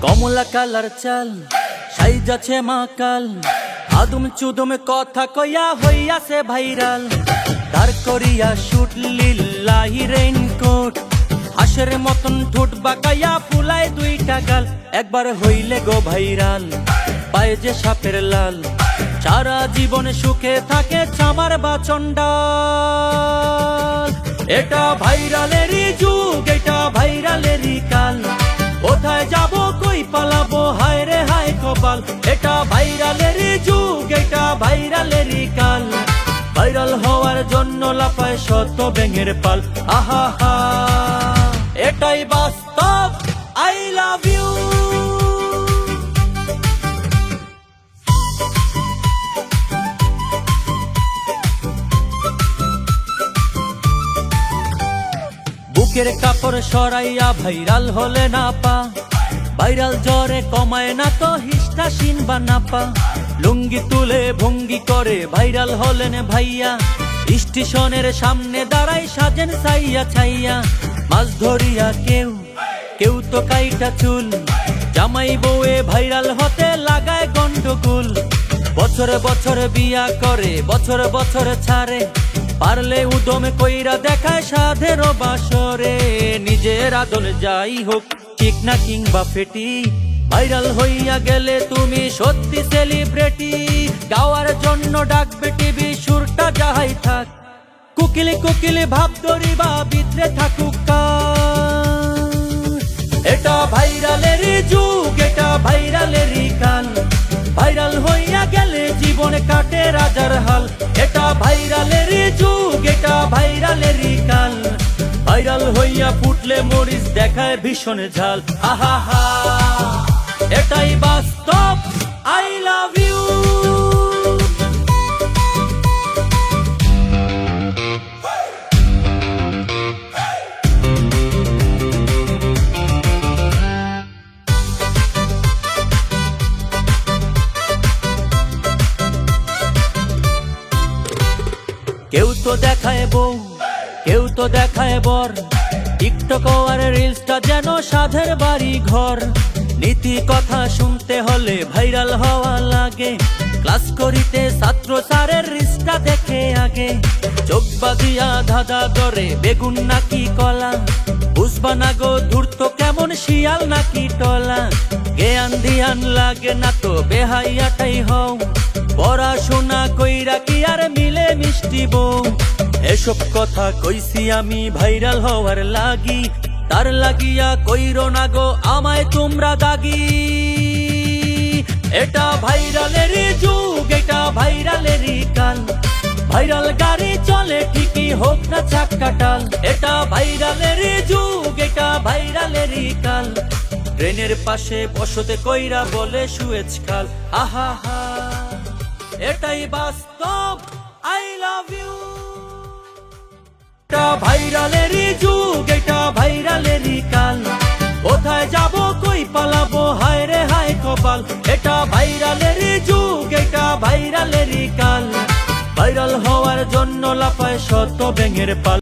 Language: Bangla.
কমলা কালার চাল সাইজাছে মাকাল, আদম চুদম কথা কইয়া হইয়াছে ভাইরাল। তার করিয়া শুট লিল্লাহি রেইনকোট, হাঁসের মতন ঠোঁট বাঁকাইয়া ফুলায় দুইটা গাল। একবার হইলে গো ভাইরাল, পায়ে যে সাপের লাল, সারা জীবন সুখে থাকে চামার বা চন্ডাল। এটা ভাইরালেরই যুগ, এটা ভাইরালেরই কাল, কোথায় যাব কই পালাবো হায় রে হায় কপাল। এটা ভাইরালেরই যুগ, এটা ভাইরালেরই কাল, ভাইরাল হওয়ার জন্য লাফায় শত ব্যাঙের পাল। আহা হা, এটাই বাস্তব, আই লাভ ইউ। বুকের কাপড় সরাইয়া ভাইরাল হলে না পা, ভাইরাল জ্বরে কমায় না তো হিস্টাসিন বা নাপা। লুঙ্গি তুলে ভঙ্গি করে ভাইরাল হলেন ভাইয়া, স্টেশনের সামনে দাঁড়াই সাজেন ছাইয়া ছাইয়া। মাছ ধরিয়া কেউ কেউ তো কাইটা চুল, জামাই বউয়ে ভাইরাল হতে লাগায় গন্ডগোল। বছরে বছরে বিয়া করে বছর বছর ছাড়ে, পারলে উদমে কইরা দেখায় সাধের বাসরে। নিজের আদল যাই হোক ঠিক না কিংবা ফেটি, ভাইরাল হইয়া গেলে তুমি সত্যি সেলিব্রিটি। গাওয়ার জন্য ডাকবে টিভি, সুরটা যাহাই থাক, কুকিলে কুকিলে ভাব ধরিবা ভিতরে থাকুক কার। এটা ভাইরালেরই যুগ, এটা ভাইরালেরই কাল, ভাইরাল হইয়া গেলে জীবনে কাটে রাজার হাল। এটা ভাইরালেরই যুগ, এটা ভাইরালেরই কাল, ভাইরাল হইয়া ফুটলে মরিচ দেখায় ভীষণ ঝাল। আহা হা, এটাই বাস্তব, আই লাভ ইউ। কেউ তো দেখায় বউ, কেউ তো দেখায় বর, টিকটক আর রিলসটা যেন সাধের বাড়ি ঘর। নীতি কথা শুনতে হলে ভাইরাল হওয়া লাগে, ক্লাস করিতে ছাত্র স্যারের রিলসটা দেখে আগে। চোখ বাঁধিয়া ধাঁধা ধরে বেগুন নাকি কলা, বুঝবা না গো ধূর্ত কেমন শিয়াল নাকি টলা। জ্ঞান ধ্যান লাগে না তো বেহাইয়াটাই হও, পড়াশোনা কইরা কি আর মিলে মিষ্টি বউ। এসব কথা কইছি আমি ভাইরাল হওয়ার লাগি, তার লাগিয়া কইরো না গো আমায় তোমরা দাগি। এটা ভাইরালেরই যুগ, এটা ভাইরালেরই কাল, ভাইরাল গাড়ি চলে ঠিকই হোক না চাক্কাটাল। এটা ভাইরালেরই যুগ, এটা ভাইরালেরই কাল, ট্রেনের পাশে বসতে কইরা বলে সুয়েজ খাল। আহা হা, এটাই বাস্তব, আই লাভ ইউ। এটা ভাইরালেরই যুগ, এটা ভাইরালেরই কাল, কোথায় যাব কই পালাবো হায় রে হায় কপাল। এটা ভাইরালেরই যুগ, এটা ভাইরালেরই কাল, ভাইরাল হওয়ার জন্য লাফায় শত ব্যাঙের পাল।